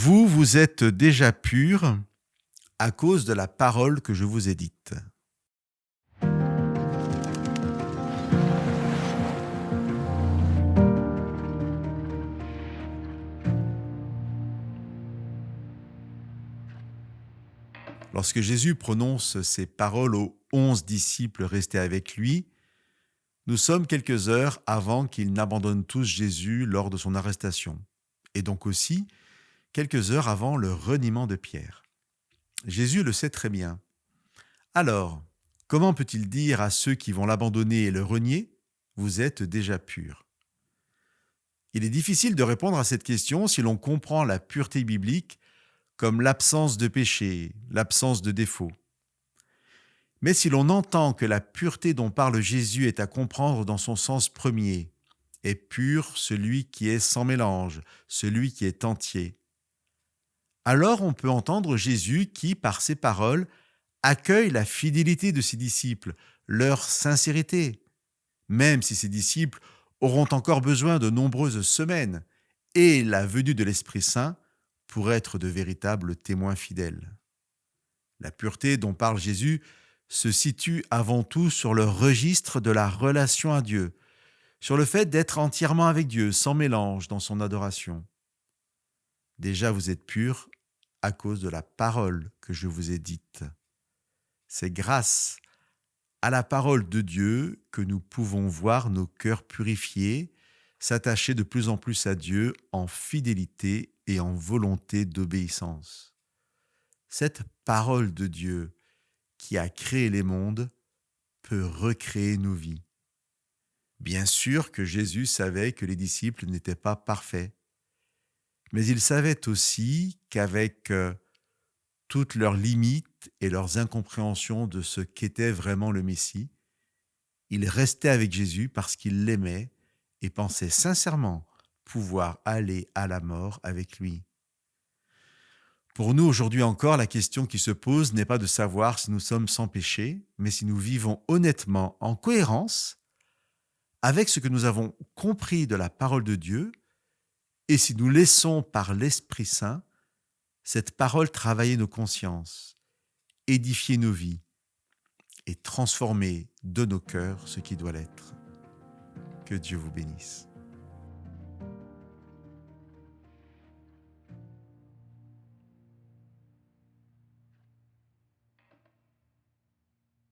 Vous êtes déjà purs à cause de la parole que je vous ai dite. Lorsque Jésus prononce ces paroles aux 11 disciples restés avec lui, nous sommes quelques heures avant qu'ils n'abandonnent tous Jésus lors de son arrestation, et donc aussi quelques heures avant le reniement de Pierre. Jésus le sait très bien. Alors, comment peut-il dire à ceux qui vont l'abandonner et le renier, « Vous êtes déjà purs » ? Il est difficile de répondre à cette question si l'on comprend la pureté biblique comme l'absence de péché, l'absence de défaut. Mais si l'on entend que la pureté dont parle Jésus est à comprendre dans son sens premier, est pur celui qui est sans mélange, celui qui est entier, alors on peut entendre Jésus qui, par ses paroles, accueille la fidélité de ses disciples, leur sincérité, même si ses disciples auront encore besoin de nombreuses semaines et la venue de l'Esprit Saint pour être de véritables témoins fidèles. La pureté dont parle Jésus se situe avant tout sur le registre de la relation à Dieu, sur le fait d'être entièrement avec Dieu, sans mélange dans son adoration. Déjà vous êtes purs à cause de la parole que je vous ai dite. C'est grâce à la parole de Dieu que nous pouvons voir nos cœurs purifiés, s'attacher de plus en plus à Dieu en fidélité et en volonté d'obéissance. Cette parole de Dieu qui a créé les mondes peut recréer nos vies. Bien sûr que Jésus savait que les disciples n'étaient pas parfaits, mais il savait aussi qu'avec toutes leurs limites et leurs incompréhensions de ce qu'était vraiment le Messie, il restait avec Jésus parce qu'il l'aimait et pensait sincèrement pouvoir aller à la mort avec lui. Pour nous, aujourd'hui encore, la question qui se pose n'est pas de savoir si nous sommes sans péché, mais si nous vivons honnêtement en cohérence avec ce que nous avons compris de la parole de Dieu et si nous laissons par l'Esprit Saint cette parole travailler nos consciences, édifier nos vies et transformer de nos cœurs ce qui doit l'être. Que Dieu vous bénisse.